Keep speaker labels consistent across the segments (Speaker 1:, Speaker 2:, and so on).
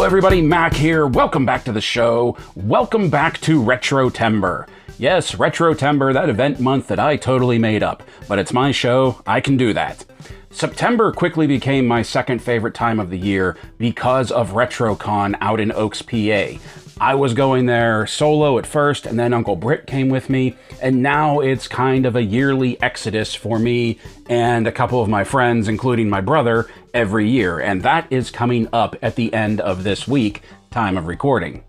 Speaker 1: everybody, Mac here. Welcome back to the show. Welcome back to Retrotember. Yes, Retrotember, that event month that I totally made up. But it's my show, I can do that. September quickly became my second favorite time of the year because of RetroCon out in Oaks, PA. I was going there solo at first, and then Uncle Britt came with me, and now it's kind of a yearly exodus for me and a couple of my friends, including my brother, every year, and that is coming up at the end of this week, time of recording.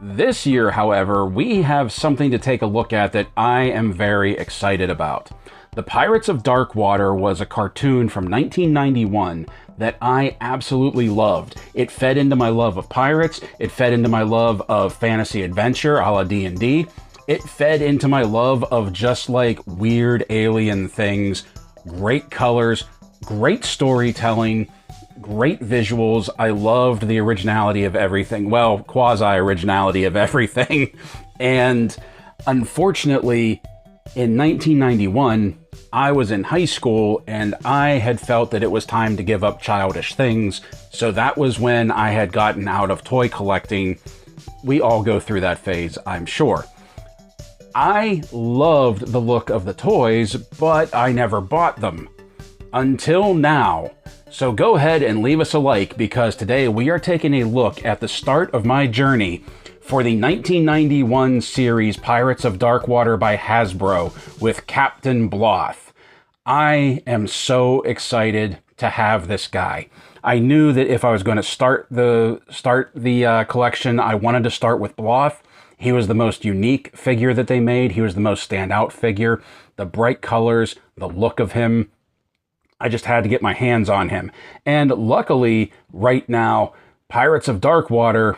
Speaker 1: This year, however, we have something to take a look at that I am very excited about. The Pirates of Darkwater was a cartoon from 1991 that I absolutely loved. It fed into my love of pirates, it fed into my love of fantasy adventure a la D&D, it fed into my love of just like weird alien things, great colors, great storytelling, great visuals. I loved the originality of everything, well, quasi-originality of everything, and unfortunately, in 1991, I was in high school and I had felt that it was time to give up childish things, so that was when I had gotten out of toy collecting. We all go through that phase, I'm sure. I loved the look of the toys, but I never bought them. Until now. So go ahead and leave us a like, because today we are taking a look at the start of my journey for the 1991 series Pirates of Darkwater by Hasbro with Captain Bloth. I am so excited to have this guy. I knew that if I was going to start the collection, I wanted to start with Bloth. He was the most unique figure that they made. He was the most standout figure. The bright colors, the look of him. I just had to get my hands on him. And luckily, right now, Pirates of Darkwater,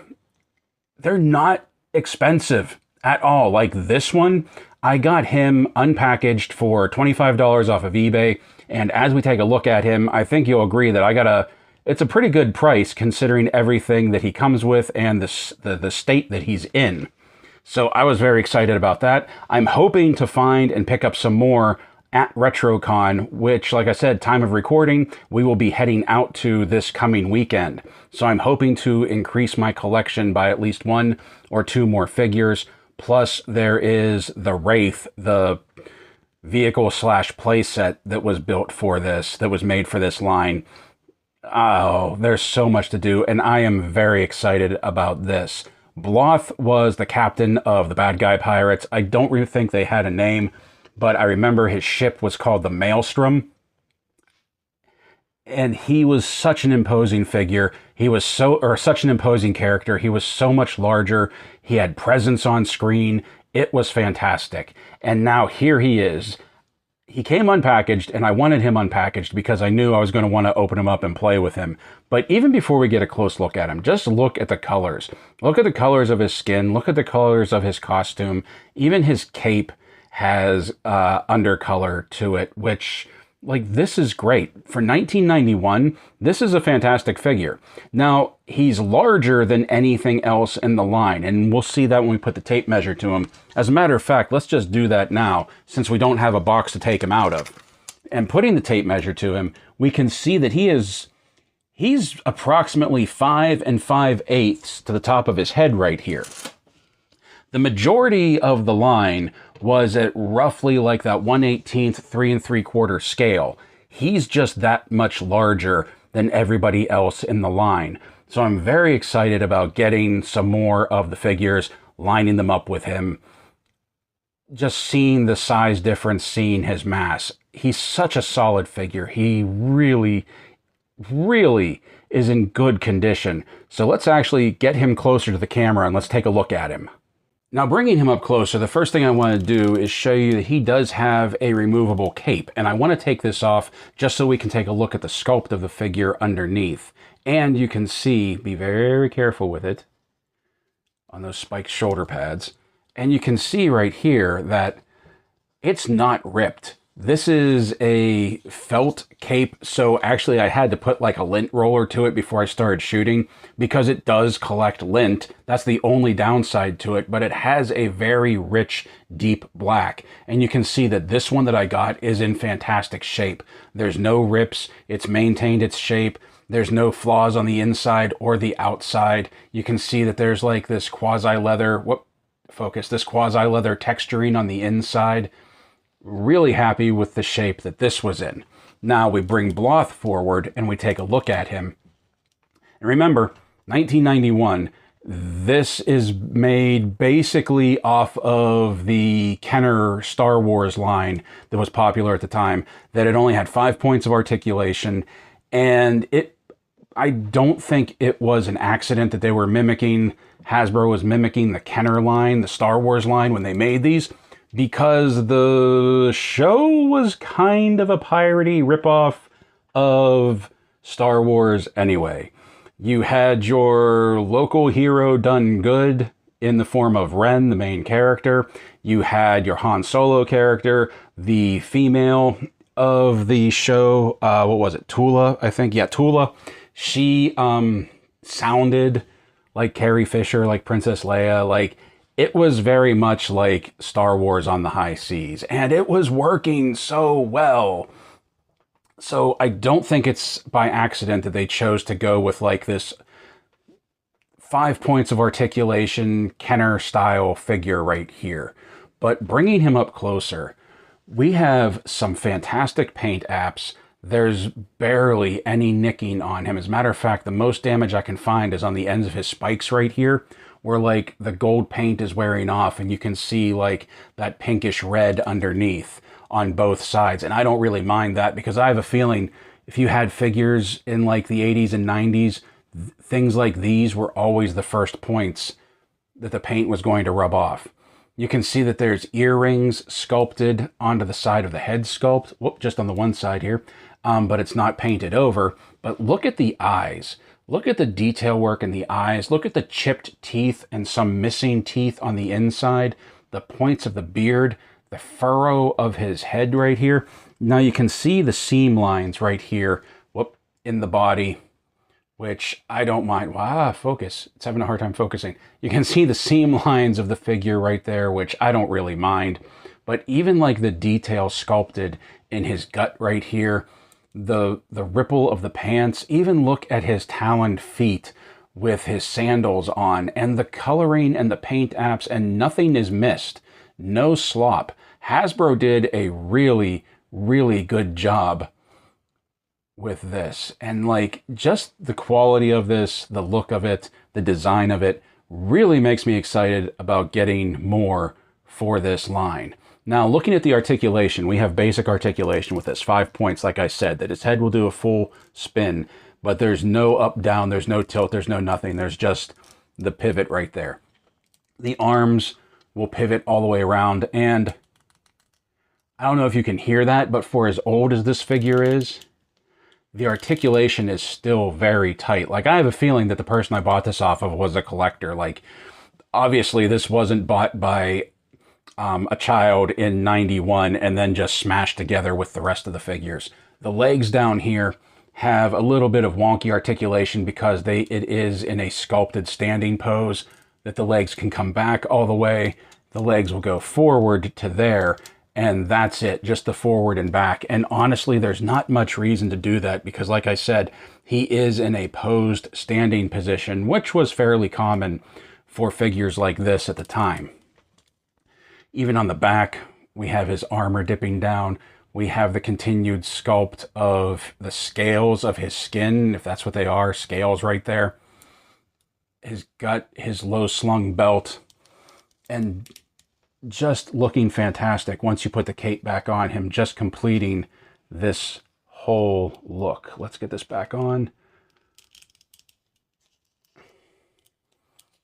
Speaker 1: they're not expensive at all. Like this one, I got him unpackaged for $25 off of eBay. And as we take a look at him, I think you'll agree that it's a pretty good price considering everything that he comes with and the state that he's in. So I was very excited about that. I'm hoping to find and pick up some more at RetroCon, which, like I said, time of recording, we will be heading out to this coming weekend. So I'm hoping to increase my collection by at least 1 or 2 more figures. Plus, there is the Wraith, the vehicle / playset that was built for this, that was made for this line. Oh, there's so much to do, and I am very excited about this. Bloth was the captain of the bad guy pirates. I don't really think they had a name, but I remember his ship was called the Maelstrom. And he was such an imposing figure. He was such an imposing character. He was so much larger. He had presence on screen. It was fantastic. And now here he is. He came unpackaged, and I wanted him unpackaged because I knew I was going to want to open him up and play with him. But even before we get a close look at him, just look at the colors. Look at the colors of his skin. Look at the colors of his costume. Even his cape has undercolor to it, which, like, this is great. For 1991, this is a fantastic figure. Now, he's larger than anything else in the line, and we'll see that when we put the tape measure to him. As a matter of fact, let's just do that now, since we don't have a box to take him out of. And putting the tape measure to him, we can see that he's approximately 5 5/8 to the top of his head right here. The majority of the line was at roughly like that 1/18, 3 3/4 scale. He's just that much larger than everybody else in the line. So I'm very excited about getting some more of the figures, lining them up with him. Just seeing the size difference, seeing his mass. He's such a solid figure. He really, really is in good condition. So let's actually get him closer to the camera and let's take a look at him. Now, bringing him up closer, the first thing I want to do is show you that he does have a removable cape. And I want to take this off just so we can take a look at the sculpt of the figure underneath. And you can see, be very careful with it, on those spiked shoulder pads. And you can see right here that it's not ripped. This is a felt cape, so actually I had to put like a lint roller to it before I started shooting because it does collect lint. That's the only downside to it, but it has a very rich, deep black. And you can see that this one that I got is in fantastic shape. There's no rips, it's maintained its shape. There's no flaws on the inside or the outside. You can see that there's like this quasi-leather, this quasi-leather texturing on the inside. Really happy with the shape that this was in. Now we bring Bloth forward and we take a look at him. And remember, 1991, this is made basically off of the Kenner Star Wars line that was popular at the time, that it only had 5 points of articulation, and I don't think it was an accident that they were mimicking, Hasbro was mimicking the Kenner line, the Star Wars line, when they made these, because the show was kind of a piratey ripoff of Star Wars anyway. You had your local hero done good in the form of Ren, the main character. You had your Han Solo character, the female of the show, what was it, Tula, I think? Yeah, Tula. She sounded like Carrie Fisher, like Princess Leia, like it was very much like Star Wars on the high seas, and it was working so well. So I don't think it's by accident that they chose to go with like this 5 points of articulation Kenner style figure right here. But bringing him up closer, we have some fantastic paint apps. There's barely any nicking on him. As a matter of fact, the most damage I can find is on the ends of his spikes right here, where like the gold paint is wearing off and you can see like that pinkish red underneath on both sides. And I don't really mind that, because I have a feeling if you had figures in like the 80s and 90s, things like these were always the first points that the paint was going to rub off. You can see that there's earrings sculpted onto the side of the head sculpt. Whoop, just on the one side here, but it's not painted over. But look at the eyes. Look at the detail work in the eyes. Look at the chipped teeth and some missing teeth on the inside. The points of the beard, the furrow of his head right here. Now you can see the seam lines right here, whoop, in the body, which I don't mind. Wow, focus. It's having a hard time focusing. You can see the seam lines of the figure right there, which I don't really mind. But even like the detail sculpted in his gut right here, the ripple of the pants, even look at his taloned feet with his sandals on, and the coloring and the paint apps, and nothing is missed. No slop. Hasbro did a really, really good job with this. And like just the quality of this, the look of it, the design of it really makes me excited about getting more for this line. Now, looking at the articulation, we have basic articulation with this, 5 points, like I said, that his head will do a full spin, but there's no up, down, there's no tilt, there's no nothing. There's just the pivot right there. The arms will pivot all the way around, and I don't know if you can hear that, but for as old as this figure is, the articulation is still very tight. Like, I have a feeling that the person I bought this off of was a collector. Like, obviously this wasn't bought by a child in 91 and then just smashed together with the rest of the figures. The legs down here have a little bit of wonky articulation because it is in a sculpted standing pose, that the legs can come back all the way. The legs will go forward to there, and that's it, just the forward and back. And honestly, there's not much reason to do that because, like I said, he is in a posed standing position, which was fairly common for figures like this at the time. Even on the back, we have his armor dipping down. We have the continued sculpt of the scales of his skin, if that's what they are, scales right there. His gut, his low slung belt, and just looking fantastic once you put the cape back on him, just completing this whole look. Let's get this back on.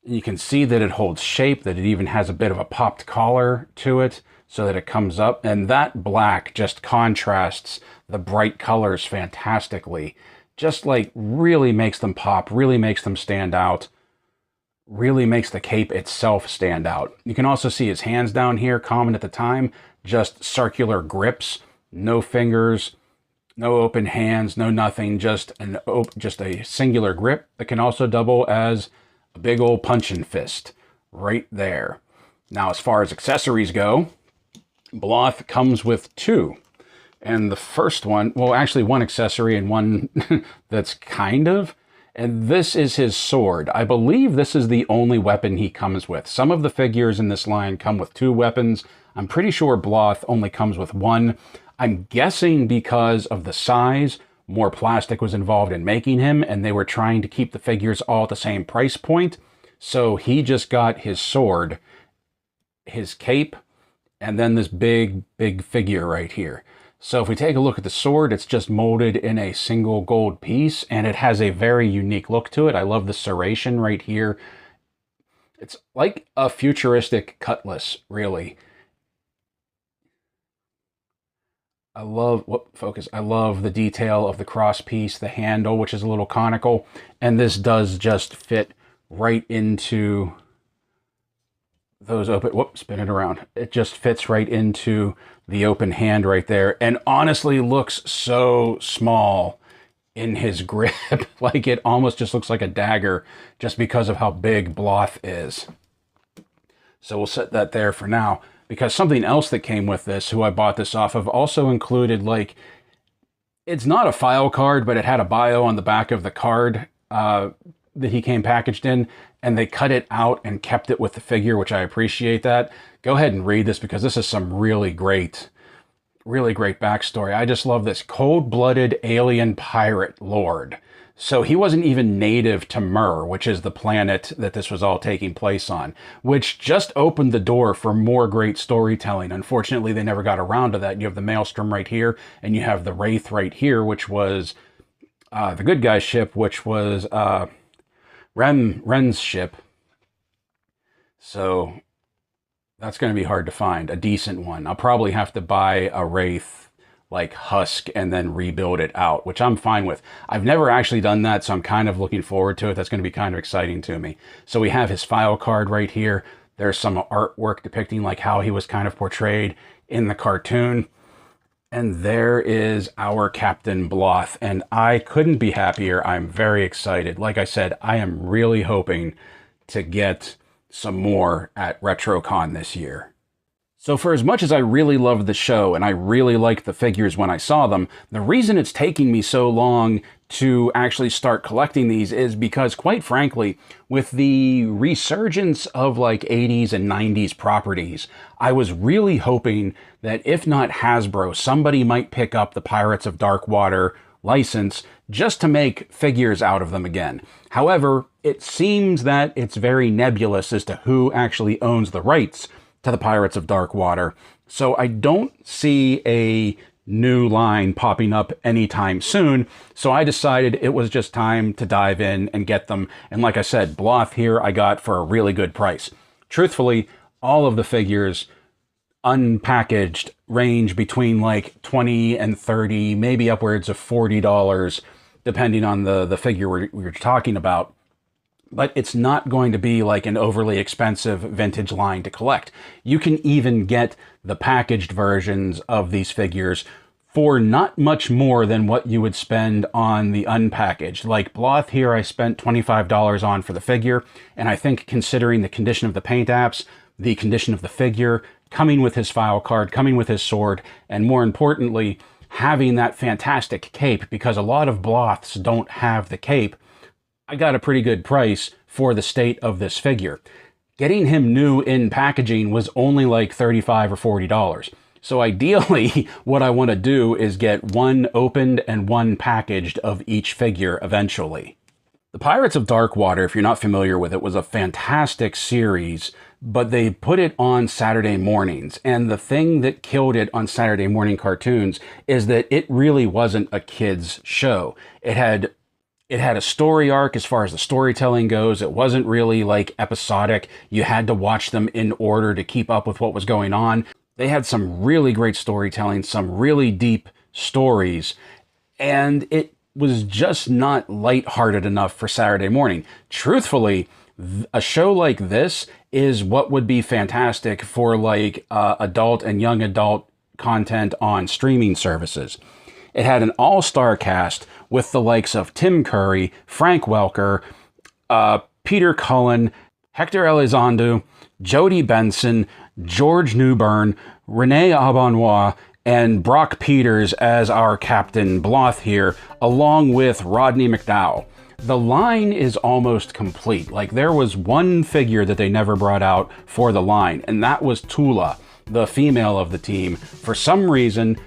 Speaker 1: You can see that it holds shape, that it even has a bit of a popped collar to it so that it comes up. And that black just contrasts the bright colors fantastically. Just like really makes them pop, really makes them stand out, really makes the cape itself stand out. You can also see his hands down here, common at the time, just circular grips, no fingers, no open hands, no nothing, just a singular grip that can also double as a big old punching fist right there. Now, as far as accessories go, Bloth comes with two. And the first one, well, actually one accessory and one that's kind of, and this is his sword. I believe this is the only weapon he comes with. Some of the figures in this line come with 2 weapons. I'm pretty sure Bloth only comes with 1. I'm guessing because of the size, more plastic was involved in making him, and they were trying to keep the figures all at the same price point. So he just got his sword, his cape, and then this big figure right here. So if we take a look at the sword, it's just molded in a single gold piece, and it has a very unique look to it. I love the serration right here. It's like a futuristic cutlass, really. I love the detail of the cross piece, the handle, which is a little conical, and this does just fit right into those open, spin it around. It just fits right into the open hand right there, and honestly looks so small in his grip. Like it almost just looks like a dagger just because of how big Bloth is. So we'll set that there for now, because something else that came with this, who I bought this off of, also included, like, it's not a file card, but it had a bio on the back of the card that he came packaged in, and they cut it out and kept it with the figure, which I appreciate that. Go ahead and read this, because this is some really great backstory. I just love this. Cold-blooded alien pirate lord. So he wasn't even native to Myr, which is the planet that this was all taking place on, which just opened the door for more great storytelling. Unfortunately, they never got around to that. You have the Maelstrom right here, and you have the Wraith right here, which was the good guy's ship, which was Ren's ship. So that's going to be hard to find, a decent one. I'll probably have to buy a Wraith like husk and then rebuild it out, which I'm fine with. I've never actually done that, so I'm kind of looking forward to it. That's going to be kind of exciting to me. So we have his file card right here. There's some artwork depicting like how he was kind of portrayed in the cartoon. And there is our Captain Bloth, and I couldn't be happier. I'm very excited. Like I said, I am really hoping to get some more at RetroCon this year. So for as much as I really loved the show and I really liked the figures when I saw them, the reason it's taking me so long to actually start collecting these is because, quite frankly, with the resurgence of like 80s and 90s properties, I was really hoping that if not Hasbro, somebody might pick up the Pirates of Darkwater license just to make figures out of them again. However, it seems that it's very nebulous as to who actually owns the rights to the Pirates of Darkwater, so I don't see a new line popping up anytime soon, so I decided it was just time to dive in and get them. And like I said, Bloth here I got for a really good price. Truthfully, all of the figures unpackaged range between like $20 and $30, maybe upwards of $40, depending on the figure we're talking about. But it's not going to be like an overly expensive vintage line to collect. You can even get the packaged versions of these figures for not much more than what you would spend on the unpackaged. Like Bloth here, I spent $25 on for the figure, and I think considering the condition of the paint apps, the condition of the figure, coming with his file card, coming with his sword, and more importantly, having that fantastic cape, because a lot of Bloths don't have the cape, I got a pretty good price for the state of this figure. Getting him new in packaging was only like $35 or $40. So ideally, what I want to do is get one opened and one packaged of each figure eventually. The Pirates of Darkwater, if you're not familiar with it, was a fantastic series, but they put it on Saturday mornings. And the thing that killed it on Saturday morning cartoons is that it really wasn't a kid's show. It had a story arc as far as the storytelling goes. It wasn't really like episodic. You had to watch them in order to keep up with what was going on. They had some really great storytelling, some really deep stories, and it was just not lighthearted enough for Saturday morning. Truthfully, a show like this is what would be fantastic for like adult and young adult content on streaming services. It had an all-star cast with the likes of Tim Curry, Frank Welker, Peter Cullen, Hector Elizondo, Jodie Benson, George Newbern, Renee Aubannois, and Brock Peters as our Captain Bloth here, along with Rodney McDowell. The line is almost complete. Like, there was one figure that they never brought out for the line, and that was Tula, the female of the team. For some reason,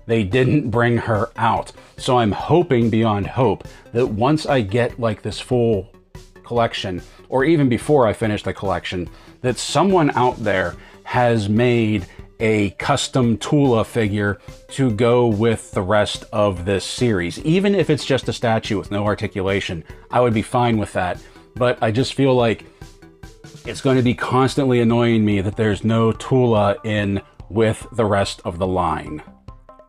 Speaker 1: they didn't bring her out. So I'm hoping beyond hope that once I get like this full collection, or even before I finish the collection, that someone out there has made a custom Tula figure to go with the rest of this series. Even if it's just a statue with no articulation, I would be fine with that. But I just feel like it's going to be constantly annoying me that there's no Tula in with the rest of the line.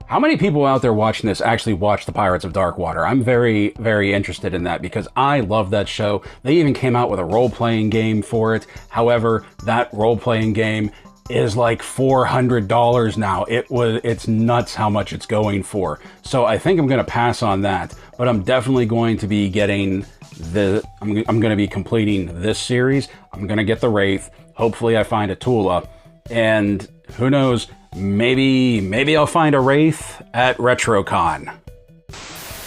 Speaker 1: How many people out there watching this actually watch the Pirates of Darkwater? I'm very, very interested in that because I love that show. They even came out with a role-playing game for it. However, that role-playing game is like $400 now. It's nuts how much it's going for. So I think I'm going to pass on that, but I'm definitely going to be getting I'm going to be completing this series. I'm going to get the Wraith. Hopefully I find a Tula, and who knows, maybe I'll find a Wraith at RetroCon.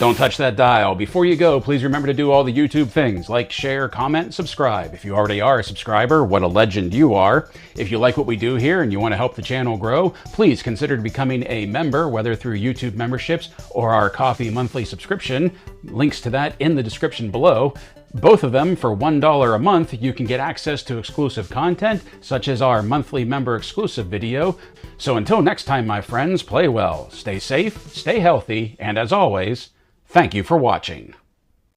Speaker 1: Don't touch that dial. Before you go, please remember to do all the YouTube things, like, share, comment, subscribe. If you already are a subscriber, what a legend you are. If you like what we do here and you want to help the channel grow, please consider becoming a member, whether through YouTube memberships or our Coffee monthly subscription. Links to that in the description below. Both of them for $1 a month, you can get access to exclusive content, such as our monthly member exclusive video. So until next time, my friends, play well, stay safe, stay healthy, and as always, thank you for watching.